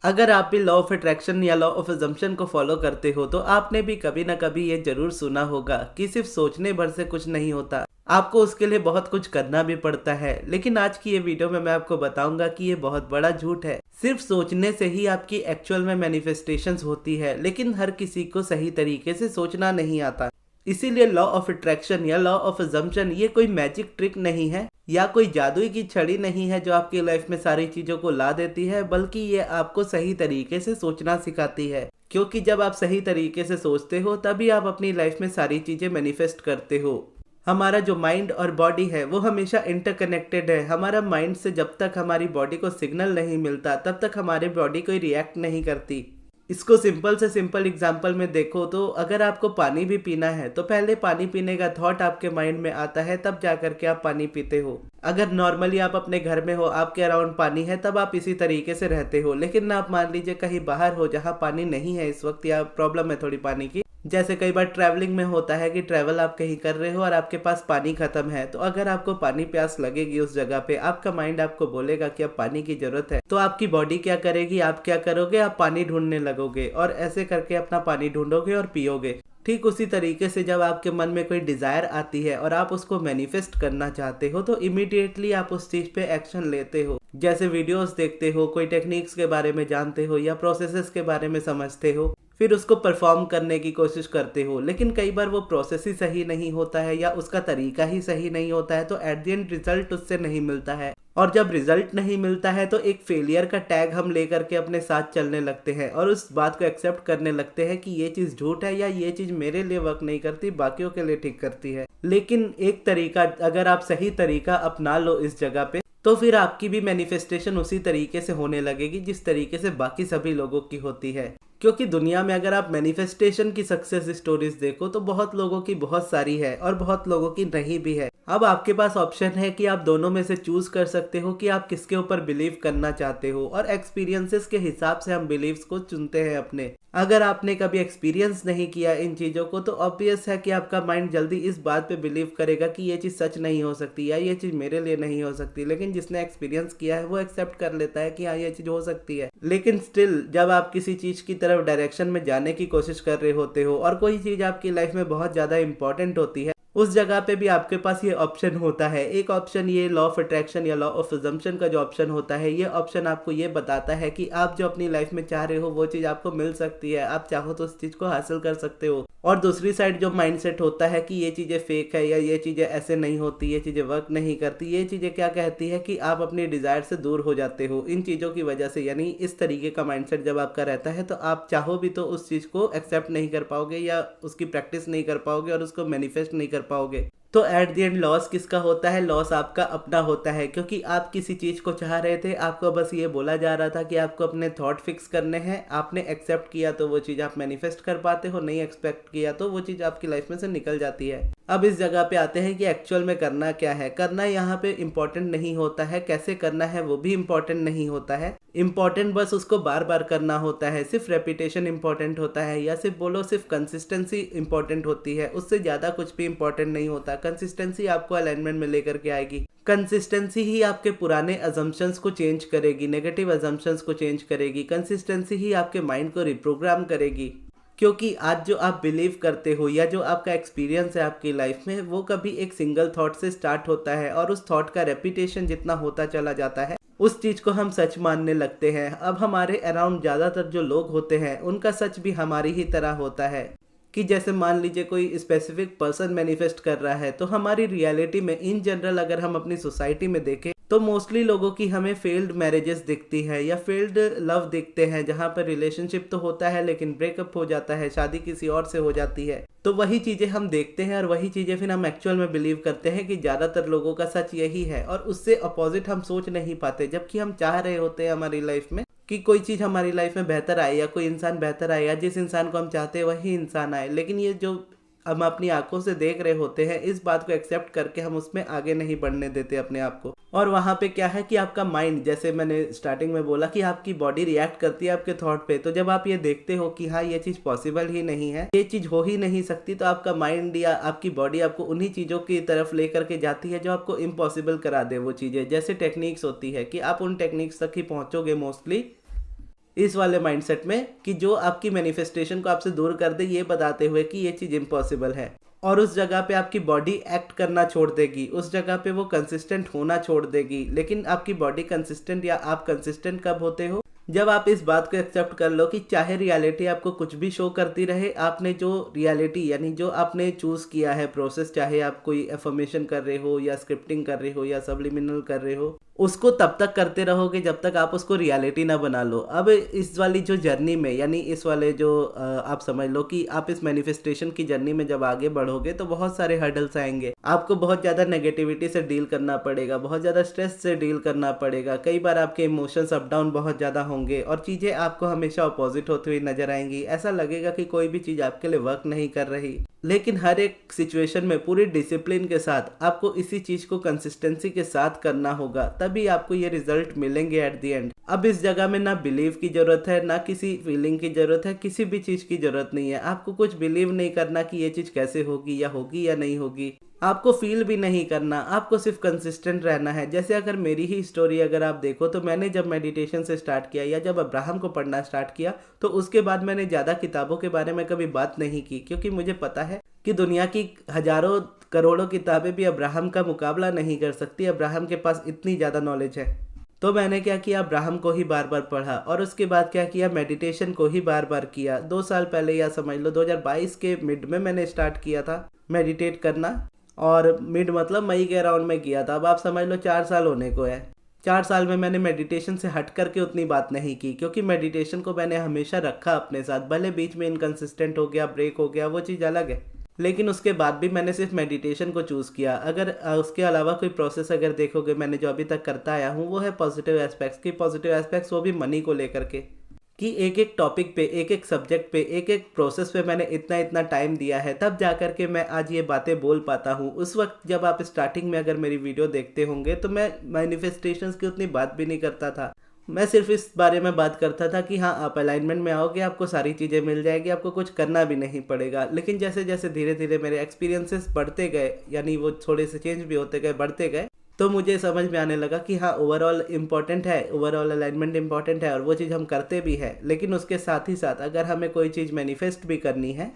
अगर आप भी लॉ ऑफ अट्रैक्शन या लॉ ऑफ अजम्पशन को फॉलो करते हो तो आपने भी कभी ना कभी ये जरूर सुना होगा कि सिर्फ सोचने भर से कुछ नहीं होता, आपको उसके लिए बहुत कुछ करना भी पड़ता है। लेकिन आज की ये वीडियो में मैं आपको बताऊंगा कि ये बहुत बड़ा झूठ है। सिर्फ सोचने से ही आपकी एक्चुअल में मैनिफेस्टेशंस होती है, लेकिन हर किसी को सही तरीके से सोचना नहीं आता। इसीलिए लॉ ऑफ अट्रैक्शन या लॉ ऑफ अजम्पशन ये कोई मैजिक ट्रिक नहीं है या कोई जादुई की छड़ी नहीं है जो आपकी लाइफ में सारी चीजों को ला देती है, बल्कि ये आपको सही तरीके से सोचना सिखाती है। क्योंकि जब आप सही तरीके से सोचते हो तभी आप अपनी लाइफ में सारी चीजें मैनिफेस्ट करते हो। हमारा जो माइंड और बॉडी है वो हमेशा इंटरकनेक्टेड है। हमारा माइंड से जब तक हमारी बॉडी को सिग्नल नहीं मिलता तब तक हमारी बॉडी कोई रिएक्ट नहीं करती। इसको सिंपल से सिंपल एग्जांपल में देखो तो अगर आपको पानी भी पीना है तो पहले पानी पीने का थॉट आपके माइंड में आता है, तब जा करके आप पानी पीते हो। अगर नॉर्मली आप अपने घर में हो, आपके अराउंड पानी है, तब आप इसी तरीके से रहते हो। लेकिन आप मान लीजिए कहीं बाहर हो जहाँ पानी नहीं है इस वक्त, या प्रॉब्लम है थोड़ी पानी की। जैसे कई बार ट्रैवलिंग में होता है कि ट्रैवल आप कहीं कर रहे हो और आपके पास पानी खत्म है, तो अगर आपको पानी प्यास लगेगी उस जगह पे, आपका माइंड आपको बोलेगा कि अब पानी की जरूरत है, तो आपकी बॉडी क्या करेगी, आप क्या करोगे, आप पानी ढूंढने लगोगे और ऐसे करके अपना पानी ढूंढोगे और पियोगे। ठीक उसी तरीके से जब आपके मन में कोई डिजायर आती है और आप उसको मैनिफेस्ट करना चाहते हो तो इमीडिएटली आप उस चीज पे एक्शन लेते हो। जैसे वीडियोस देखते हो, कोई टेक्निक्स के बारे में जानते हो या प्रोसेसेस के बारे में समझते हो, फिर उसको परफॉर्म करने की कोशिश करते हो। लेकिन कई बार वो प्रोसेस ही सही नहीं होता है या उसका तरीका ही सही नहीं होता है, तो एट द एंड रिजल्ट उससे नहीं मिलता है। और जब रिजल्ट नहीं मिलता है तो एक फेलियर का टैग हम लेकर के अपने साथ चलने लगते हैं और उस बात को एक्सेप्ट करने लगते हैं कि ये चीज झूठ है या ये चीज मेरे लिए वर्क नहीं करती, बाकियों के लिए ठीक करती है। लेकिन एक तरीका, अगर आप सही तरीका अपना लो इस जगह पे, तो फिर आपकी भी मैनिफेस्टेशन उसी तरीके से होने लगेगी जिस तरीके से बाकी सभी लोगों की होती है। क्योंकि दुनिया में अगर आप मैनिफेस्टेशन की सक्सेस स्टोरीज देखो तो बहुत लोगों की बहुत सारी है और बहुत लोगों की नहीं भी है। अब आपके पास ऑप्शन है कि आप दोनों में से चूज कर सकते हो कि आप किसके ऊपर बिलीव करना चाहते हो, और एक्सपीरियंसेस के हिसाब से हम बिलीव्स को चुनते हैं अपने। अगर आपने कभी एक्सपीरियंस नहीं किया इन चीजों को तो ऑब्वियस है कि आपका माइंड जल्दी इस बात पे बिलीव करेगा कि ये चीज सच नहीं हो सकती या ये चीज मेरे लिए नहीं हो सकती। लेकिन जिसने एक्सपीरियंस किया है वो एक्सेप्ट कर लेता है कि हाँ ये चीज हो सकती है। लेकिन स्टिल जब आप किसी चीज की तरफ डायरेक्शन में जाने की कोशिश कर रहे होते हो और कोई चीज आपकी लाइफ में बहुत ज्यादा इंपॉर्टेंट होती है, उस जगह पे भी आपके पास ये ऑप्शन होता है। एक ऑप्शन ये लॉ ऑफ अट्रैक्शन या लॉ ऑफ अजम्पशन का जो ऑप्शन होता है, ये ऑप्शन आपको ये बताता है कि आप जो अपनी लाइफ में चाह रहे हो वो चीज आपको मिल सकती है, आप चाहो तो उस चीज को हासिल कर सकते हो। और दूसरी साइड जो माइंडसेट होता है कि ये चीजें फेक है या ये चीजें ऐसे नहीं होती, ये चीजें वर्क नहीं करती, ये चीजें क्या कहती है कि आप अपनी डिजायर से दूर हो जाते हो इन चीजों की वजह से। यानी इस तरीके का माइंडसेट जब आपका रहता है तो आप चाहो भी तो उस चीज को एक्सेप्ट नहीं कर पाओगे या उसकी प्रैक्टिस नहीं कर पाओगे और उसको मैनिफेस्ट नहीं कर पाओगे। तो एट द एंड लॉस किसका होता है? लॉस आपका अपना होता है, क्योंकि आप किसी चीज को चाह रहे थे, आपको बस ये बोला जा रहा था कि आपको अपने थॉट फिक्स करने हैं, आपने एक्सेप्ट किया तो वो चीज आप मैनिफेस्ट कर पाते हो, नहीं एक्सपेक्ट किया तो वो चीज आपकी लाइफ में से निकल जाती है। अब इस जगह पे आते हैं कि एक्चुअल में करना क्या है। करना यहाँ पे इम्पोर्टेंट नहीं होता है, कैसे करना है वो भी इम्पोर्टेंट नहीं होता है। इम्पोर्टेंट बस उसको बार बार करना होता है, सिर्फ रेपिटेशन इम्पोर्टेंट होता है, या सिर्फ बोलो सिर्फ कंसिस्टेंसी इम्पोर्टेंट होती है, उससे ज्यादा कुछ भी इम्पोर्टेंट नहीं होता। कंसिस्टेंसी आपको अलाइनमेंट में लेकर के आएगी। कंसिस्टेंसी ही आपके पुराने अजम्पशंस को चेंज करेगी, नेगेटिव अजम्पशंस को चेंज करेगी। कंसिस्टेंसी ही आपके माइंड को रिप्रोग्राम करेगी। क्योंकि आज जो आप बिलीव करते हो या जो आपका एक्सपीरियंस है आपकी लाइफ में, वो कभी एक सिंगल थॉट से स्टार्ट होता है और उस थॉट का रेपिटेशन जितना होता चला जाता है उस चीज को हम सच मानने लगते हैं। अब हमारे अराउंड ज्यादातर जो लोग होते हैं उनका सच भी हमारी ही तरह होता है। कि जैसे मान लीजिए कोई स्पेसिफिक पर्सन मैनिफेस्ट कर रहा है, तो हमारी रियलिटी में इन जनरल अगर हम अपनी सोसाइटी में देखें तो मोस्टली लोगों की हमें फेल्ड मैरिजेस दिखती है या फेल्ड लव दिखते हैं, जहाँ पर रिलेशनशिप तो होता है लेकिन ब्रेकअप हो जाता है, शादी किसी और से हो जाती है। तो वही चीजें हम देखते हैं और वही चीजें फिर हम एक्चुअल में बिलीव करते हैं कि ज्यादातर लोगों का सच यही है, और उससे अपोजिट हम सोच नहीं पाते। जबकि हम चाह रहे होते हैं हमारी लाइफ में कि कोई चीज हमारी लाइफ में बेहतर आए या कोई इंसान बेहतर आए या जिस इंसान को हम चाहते हैं वही इंसान आए, लेकिन ये जो हम अपनी आंखों से देख रहे होते हैं इस बात को एक्सेप्ट करके हम उसमें आगे नहीं बढ़ने देते अपने आप को। और वहां पे क्या है कि आपका माइंड, जैसे मैंने स्टार्टिंग में बोला कि आपकी बॉडी रिएक्ट करती है आपके थॉट पे, तो जब आप ये देखते हो कि हाँ ये चीज पॉसिबल ही नहीं है, ये चीज हो ही नहीं सकती, तो आपका माइंड या आपकी बॉडी आपको उन्हीं चीजों की तरफ लेकर के जाती है जो आपको इम्पॉसिबल करा दे वो चीजें। जैसे टेक्निक्स होती है कि आप उन टेक्निक्स तक ही पहुंचोगे मोस्टली इस वाले माइंडसेट में कि जो आपकी मैनिफेस्टेशन को आपसे दूर कर दे, ये बताते हुए कि ये चीज़ इम्पॉसिबल है। और उस जगह पे आपकी बॉडी एक्ट करना छोड़ देगी, उस जगह पे वो कंसिस्टेंट होना छोड़ देगी। लेकिन आपकी बॉडी कंसिस्टेंट या आप कंसिस्टेंट कब होते हो? जब आप इस बात को एक्सेप्ट कर लो कि चाहे रियलिटी आपको कुछ भी शो करती रहे, आपने जो रियलिटी यानी जो आपने चूज किया है प्रोसेस, चाहे आप कोई एफर्मेशन कर रहे हो या स्क्रिप्टिंग कर रहे हो या सब्लिमिनल कर रहे हो, उसको तब तक करते रहोगे जब तक आप उसको रियलिटी ना बना लो। अब इस वाली जो जर्नी में, यानी इस वाले जो आप समझ लो कि आप इस मैनिफेस्टेशन की जर्नी में जब आगे बढ़ोगे तो बहुत सारे हर्डल्स आएंगे। आपको बहुत ज़्यादा नेगेटिविटी से डील करना पड़ेगा, बहुत ज़्यादा स्ट्रेस से डील करना पड़ेगा। कई बार आपके इमोशंस अप डाउन बहुत ज़्यादा होंगे और चीज़ें आपको हमेशा अपोजिट होती हुई नजर आएंगी। ऐसा लगेगा कि कोई भी चीज़ आपके लिए वर्क नहीं कर रही। लेकिन हर एक सिचुएशन में पूरी डिसिप्लिन के साथ आपको इसी चीज को कंसिस्टेंसी के साथ करना होगा, तभी आपको ये रिजल्ट मिलेंगे एट द एंड। अब इस जगह में ना बिलीव की जरूरत है, ना किसी फीलिंग की जरूरत है, किसी भी चीज की जरूरत नहीं है। आपको कुछ बिलीव नहीं करना कि ये चीज कैसे होगी या नहीं होगी। आपको फील भी नहीं करना, आपको सिर्फ कंसिस्टेंट रहना है। जैसे अगर मेरी ही स्टोरी अगर आप देखो तो मैंने जब मेडिटेशन से स्टार्ट किया या जब अब्राहम को पढ़ना स्टार्ट किया तो उसके बाद मैंने ज़्यादा किताबों के बारे में कभी बात नहीं की, क्योंकि मुझे पता है कि दुनिया की हजारों करोड़ों किताबें भी अब्राहम का मुकाबला नहीं कर सकती। अब्राहम के पास इतनी ज़्यादा नॉलेज है। तो मैंने क्या किया, अब्राहम को ही बार बार पढ़ा और उसके बाद क्या किया, मेडिटेशन को ही बार बार किया। 2 साल पहले या समझ लो 2022 के मिड में मैंने स्टार्ट किया था मेडिटेट करना, और मिड मतलब मई के अराउंड में किया था। अब आप समझ लो 4 साल होने को है। 4 साल में मैंने मेडिटेशन से हट करके उतनी बात नहीं की, क्योंकि मेडिटेशन को मैंने हमेशा रखा अपने साथ। भले बीच में इनकंसिस्टेंट हो गया, ब्रेक हो गया, वो चीज़ अलग है, लेकिन उसके बाद भी मैंने सिर्फ मेडिटेशन को चूज़ किया। अगर उसके अलावा कोई प्रोसेस अगर देखोगे मैंने जो अभी तक करता आया हूँ, वो है पॉजिटिव एस्पेक्ट्स की। पॉजिटिव एस्पेक्ट्स वो भी मनी को लेकर के, कि एक एक टॉपिक पे, एक एक सब्जेक्ट पे, एक एक प्रोसेस पे मैंने इतना इतना टाइम दिया है, तब जा कर के मैं आज ये बातें बोल पाता हूँ। उस वक्त जब आप स्टार्टिंग में अगर मेरी वीडियो देखते होंगे तो मैं मैनिफेस्टेशंस की उतनी बात भी नहीं करता था। मैं सिर्फ इस बारे में बात करता था कि हाँ, आप अलाइनमेंट में आओगे, आपको सारी चीज़ें मिल जाएगी, आपको कुछ करना भी नहीं पड़ेगा। लेकिन जैसे जैसे धीरे धीरे मेरे एक्सपीरियंसेस बढ़ते गए, यानी वो थोड़े से चेंज भी होते गए, बढ़ते गए, तो मुझे समझ में आने लगा कि हाँ, ओवरऑल इम्पॉर्टेंट है, ओवरऑल अलाइनमेंट इम्पॉर्टेंट है और वो चीज़ हम करते भी है। लेकिन उसके साथ ही साथ अगर हमें कोई चीज़ मैनिफेस्ट भी करनी है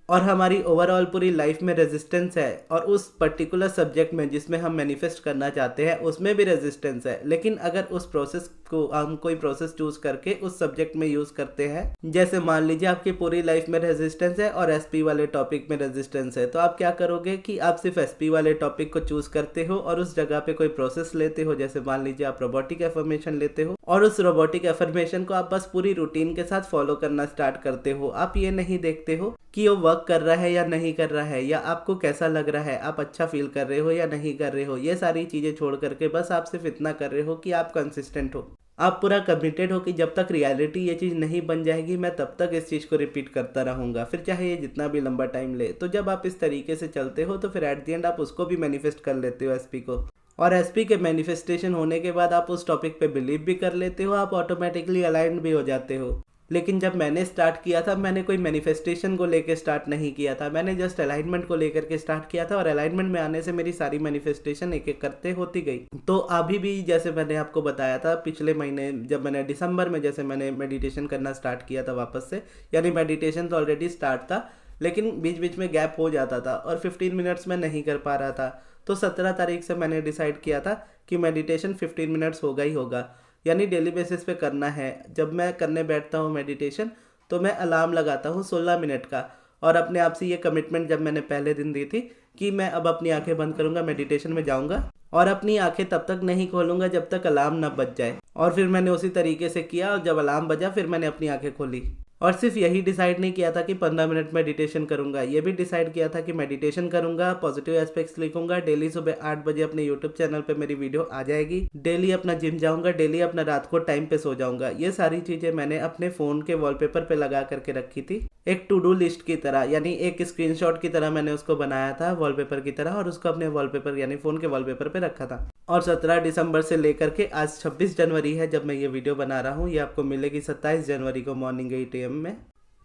और हमारी ओवरऑल पूरी लाइफ में रेजिस्टेंस है, और उस पर्टिकुलर सब्जेक्ट में जिसमें हम मैनिफेस्ट करना चाहते हैं उसमें भी रेजिस्टेंस है, लेकिन अगर उस प्रोसेस को हम कोई प्रोसेस चूज करके उस सब्जेक्ट में यूज करते हैं, जैसे मान लीजिए आपकी पूरी लाइफ में रेजिस्टेंस है और एसपी वाले टॉपिक में रेजिस्टेंस है, तो आप क्या करोगे कि आप सिर्फ एसपी वाले टॉपिक को चूज करते हो और उस जगह पे कोई प्रोसेस लेते हो। जैसे मान लीजिए आप रोबोटिक एफर्मेशन लेते हो और उस रोबोटिक एफर्मेशन को आप बस पूरी रूटीन के साथ फॉलो करना स्टार्ट करते हो। आप ये नहीं देखते हो कि वो वर्क कर रहा है या नहीं कर रहा है, या आपको कैसा लग रहा है, आप अच्छा फील कर रहे हो या नहीं कर रहे हो। ये सारी चीज़ें छोड़ करके बस आप सिर्फ इतना कर रहे हो कि आप कंसिस्टेंट हो, आप पूरा कमिटेड हो कि जब तक रियलिटी ये चीज़ नहीं बन जाएगी मैं तब तक इस चीज़ को रिपीट करता रहूँगा, फिर चाहे ये जितना भी लंबा टाइम ले। तो जब आप इस तरीके से चलते हो तो फिर एट द एंड आप उसको भी मैनिफेस्ट कर लेते हो, एसपी को। और एसपी के मैनिफेस्टेशन होने के बाद आप उस टॉपिक पे बिलीव भी कर लेते हो, आप ऑटोमेटिकली अलाइंड भी हो जाते हो। लेकिन जब मैंने स्टार्ट किया था, मैंने कोई मैनिफेस्टेशन को लेकर स्टार्ट नहीं किया था, मैंने जस्ट अलाइनमेंट को लेकर के स्टार्ट किया था, और अलाइनमेंट में आने से मेरी सारी मैनिफेस्टेशन एक एक करते होती गई। तो अभी भी जैसे मैंने आपको बताया था पिछले महीने जब मैंने दिसंबर में जैसे मैंने मेडिटेशन करना स्टार्ट किया था वापस से, यानी मेडिटेशन तो ऑलरेडी स्टार्ट था लेकिन बीच बीच में गैप हो जाता था और 15 मिनट्स में नहीं कर पा रहा था। तो 17 तारीख से मैंने डिसाइड किया था कि मेडिटेशन 15 मिनट्स होगा ही होगा, यानी डेली बेसिस पे करना है। जब मैं करने बैठता हूँ मेडिटेशन तो मैं अलार्म लगाता हूँ 16 मिनट का, और अपने आप से ये कमिटमेंट जब मैंने पहले दिन दी थी कि मैं अब अपनी आंखें बंद करूँगा, मेडिटेशन में जाऊँगा और अपनी आंखें तब तक नहीं खोलूँगा जब तक अलार्म ना बज जाए। और फिर मैंने उसी तरीके से किया, और जब अलार्म बजा फिर मैंने अपनी आंखें खोली। और सिर्फ यही डिसाइड नहीं किया था कि 15 मिनट मेडिटेशन करूंगा, ये भी डिसाइड किया था कि मेडिटेशन करूंगा, पॉजिटिव एस्पेक्ट्स लिखूंगा, डेली सुबह 8 बजे अपने यूट्यूब चैनल पे मेरी वीडियो आ जाएगी, डेली अपना जिम जाऊंगा, डेली अपना रात को टाइम पे सो जाऊंगा। ये सारी चीजें मैंने अपने फोन के वॉलपेपर पे लगा करके रखी थी, एक टू डू लिस्ट की तरह, यानी एक स्क्रीनशॉट की तरह मैंने उसको बनाया था वॉलपेपर की तरह, और उसको अपने वॉलपेपर यानी फोन के वॉलपेपर पे रखा था। और 17 दिसंबर से लेकर के आज 26 जनवरी है जब मैं ये वीडियो बना रहा हूँ, ये आपको मिलेगी 27 जनवरी को मॉर्निंग 8 AM में।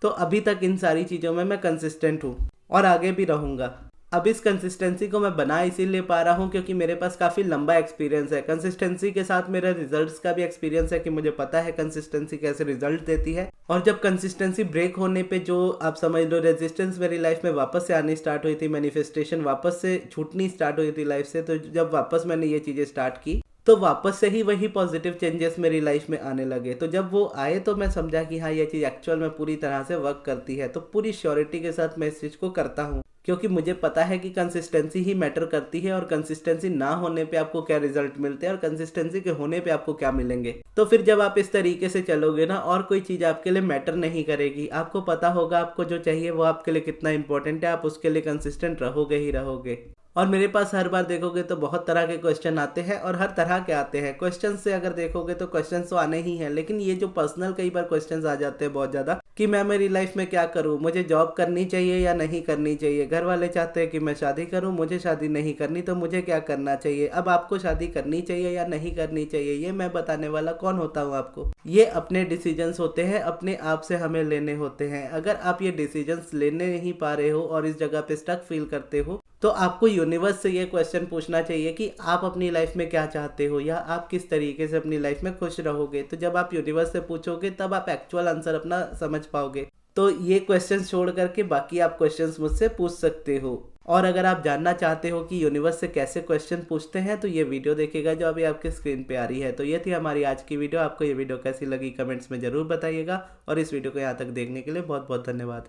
तो अभी तक इन सारी चीज़ों में मैं कंसिस्टेंट हूँ और आगे भी रहूँगा। अब इस कंसिस्टेंसी को मैं बना इसीलिए पा रहा हूँ क्योंकि मेरे पास काफ़ी लंबा एक्सपीरियंस है। कंसिस्टेंसी के साथ मेरा रिजल्ट्स का भी एक्सपीरियंस है कि मुझे पता है कंसिस्टेंसी कैसे रिजल्ट देती है। और जब कंसिस्टेंसी ब्रेक होने पे जो आप समझ लो रेजिस्टेंस मेरी लाइफ में वापस से आनी स्टार्ट हुई थी, मैनिफेस्टेशन वापस से छूटनी स्टार्ट हुई थी लाइफ से, तो जब वापस मैंने ये चीज़ें स्टार्ट की तो वापस से ही वही पॉजिटिव चेंजेस मेरी लाइफ में आने लगे। तो जब वो आए तो मैं समझा कि हाँ ये चीज़ एक्चुअल में पूरी तरह से वर्क करती है। तो पूरी श्योरिटी के साथ मैं इस चीज़ को करता हूँ क्योंकि मुझे पता है कि कंसिस्टेंसी ही मैटर करती है और कंसिस्टेंसी ना होने पे आपको क्या रिजल्ट मिलते हैं और कंसिस्टेंसी के होने पे आपको क्या मिलेंगे। तो फिर जब आप इस तरीके से चलोगे ना और कोई चीज़ आपके लिए मैटर नहीं करेगी, आपको पता होगा आपको जो चाहिए वो आपके लिए कितना इंपॉर्टेंट है, आप उसके लिए कंसिस्टेंट रहोगे ही रहोगे। और मेरे पास हर बार देखोगे तो बहुत तरह के क्वेश्चन आते हैं और हर तरह के आते हैं। क्वेश्चन से अगर देखोगे तो क्वेश्चन तो आने ही हैं, लेकिन ये जो पर्सनल कई बार क्वेश्चन आ जाते हैं बहुत ज़्यादा कि मैं मेरी लाइफ में क्या करूँ, मुझे जॉब करनी चाहिए या नहीं करनी चाहिए, घर वाले चाहते हैं कि मैं शादी करूँ, मुझे शादी नहीं करनी तो मुझे क्या करना चाहिए। अब आपको शादी करनी चाहिए या नहीं करनी चाहिए ये मैं बताने वाला कौन होता हूँ आपको। ये अपने डिसीजंस होते हैं, अपने आप से हमें लेने होते हैं। अगर आप ये डिसीजंस लेने नहीं पा रहे हो और इस जगह पे स्टक फील करते हो तो आपको यूनिवर्स से ये क्वेश्चन पूछना चाहिए कि आप अपनी लाइफ में क्या चाहते हो या आप किस तरीके से अपनी लाइफ में खुश रहोगे। तो जब आप यूनिवर्स से पूछोगे तब आप एक्चुअल आंसर अपना समझ पाओगे। तो ये क्वेश्चन छोड़ करके बाकी आप क्वेश्चंस मुझसे पूछ सकते हो। और अगर आप जानना चाहते हो कि यूनिवर्स से कैसे क्वेश्चन पूछते हैं तो ये वीडियो देखिएगा जो अभी आपके स्क्रीन पे आ रही है। तो ये थी हमारी आज की वीडियो। आपको ये वीडियो कैसी लगी कमेंट्स में ज़रूर बताइएगा और इस वीडियो को यहाँ तक देखने के लिए बहुत बहुत धन्यवाद।